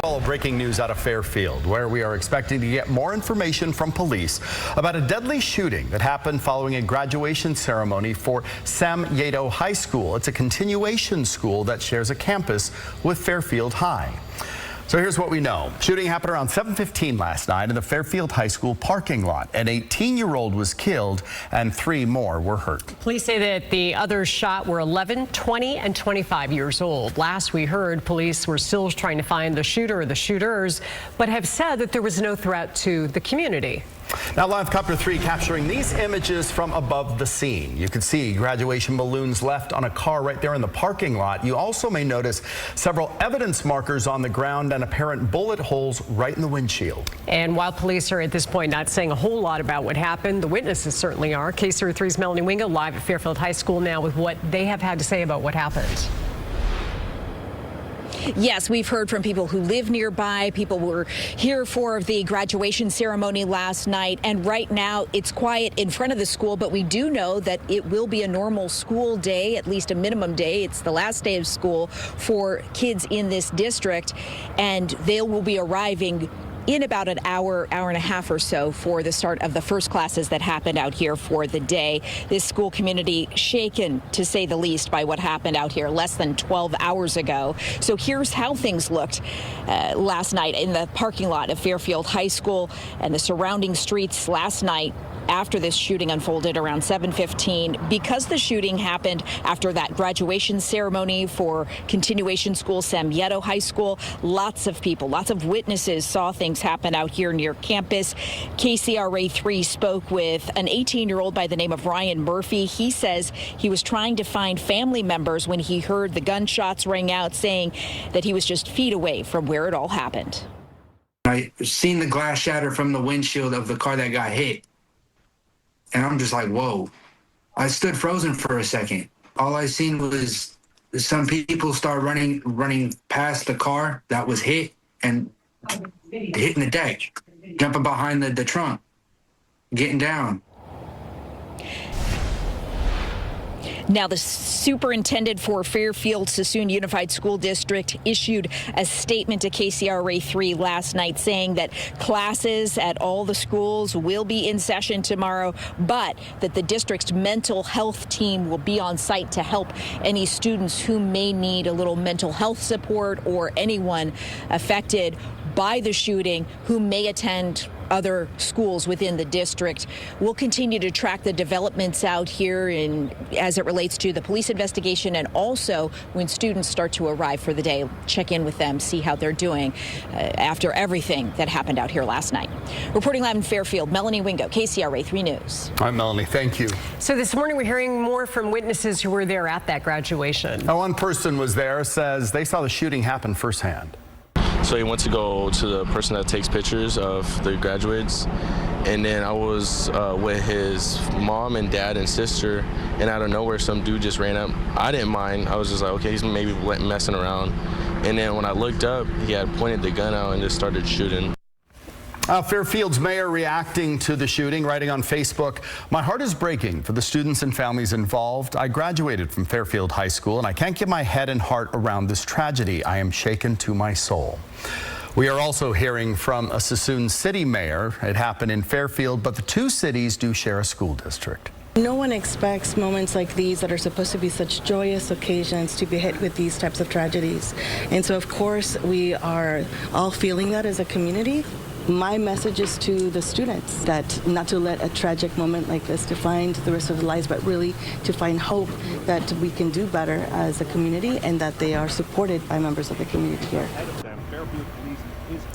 Follow breaking news out of Fairfield, where we are expecting to get more information from police about a deadly shooting that happened following a graduation ceremony for Sem Yeto High School. It's a continuation school that shares a campus with Fairfield High. So here's what we know. Shooting happened around 7:15 last night in the Fairfield High School parking lot. An 18-year-old was killed and 3 more were hurt. Police say that the others shot were 11, 20, and 25 years old. Last we heard, police were still trying to find the shooter or the shooters, but have said that there was no threat to the community. Now live Copter 3 capturing these images from above the scene. You can see graduation balloons left on a car right there in the parking lot. You also may notice several evidence markers on the ground and apparent bullet holes right in the windshield. And while police are at this point not saying a whole lot about what happened, the witnesses certainly are. KCRA 3's Melanie Wingo live at Fairfield High School now with what they have had to say about what happened. Yes, we've heard from people who live nearby. People were here for the graduation ceremony last night. And right now it's quiet in front of the school. But we do know that it will be a normal school day, at least a minimum day. It's the last day of school for kids in this district. And they will be arriving in about an hour, hour and a half or so for the start of the first classes that happened out here for the day. This school community shaken, to say the least, by what happened out here less than 12 hours ago. So here's how things looked last night in the parking lot of Fairfield High School and the surrounding streets last night after this shooting unfolded around 7:15. Because the shooting happened after that graduation ceremony for continuation school Sem Yeto High School, lots of people, lots of witnesses saw things happen out here near campus. KCRA 3 spoke with an 18-year-old by the name of Ryan Murphy. He says he was trying to find family members when he heard the gunshots ring out, saying that he was just feet away from where it all happened. I seen the glass shatter from the windshield of the car that got hit. And I'm just like, whoa. I stood frozen for a second. All I seen was some people start running past the car that was hit and hitting the deck, jumping behind the trunk, getting down. Now, the superintendent for Fairfield Sassoon Unified School District issued a statement to KCRA 3 last night saying that classes at all the schools will be in session tomorrow, but that the district's mental health team will be on site to help any students who may need a little mental health support or anyone affected by the shooting who may attend other schools within the district. We'll continue to track the developments out here as it relates to the police investigation, and also when students start to arrive for the day, check in with them, see how they're doing after everything that happened out here last night. Reporting live in Fairfield, Melanie Wingo, KCRA 3 News. All right, Melanie, thank you. So this morning we're hearing more from witnesses who were there at that graduation. Now, one person was there, says they saw the shooting happen firsthand. So he went to go to the person that takes pictures of the graduates, and then I was with his mom and dad and sister, and out of nowhere some dude just ran up. I didn't mind. I was just like, okay, he's maybe messing around. And then when I looked up, he had pointed the gun out and just started shooting. Fairfield's mayor reacting to the shooting, writing on Facebook, "My heart is breaking for the students and families involved. I graduated from Fairfield High School and I can't get my head and heart around this tragedy. I am shaken to my soul." We are also hearing from a Sassoon City mayor. It happened in Fairfield, but the two cities do share a school district. No one expects moments like these that are supposed to be such joyous occasions to be hit with these types of tragedies. And so, of course, we are all feeling that as a community. My message is to the students that not to let a tragic moment like this define the rest of their lives, but really to find hope that we can do better as a community and that they are supported by members of the community here.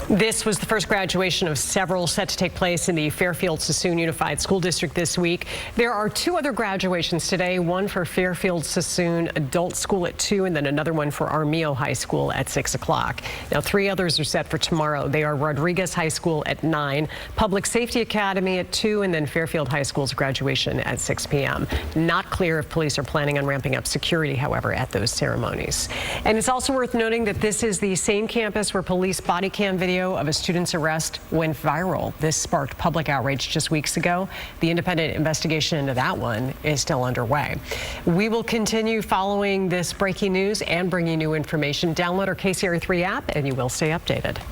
This was the first graduation of several set to take place in the Fairfield Sassoon Unified School District this week. There are 2 other graduations today, one for Fairfield Sassoon Adult School at 2 and then another one for Armeo High School at 6 o'clock. Now 3 others are set for tomorrow. They are Rodriguez High School at 9, Public Safety Academy at 2, and then Fairfield High School's graduation at 6 p.m. Not clear if police are planning on ramping up security, however, at those ceremonies. And it's also worth noting that this is the same campus where where police body cam video of a student's arrest went viral. This sparked public outrage just weeks ago. The independent investigation into that one is still underway. We will continue following this breaking news and bringing new information. Download our KCRA 3 app and you will stay updated.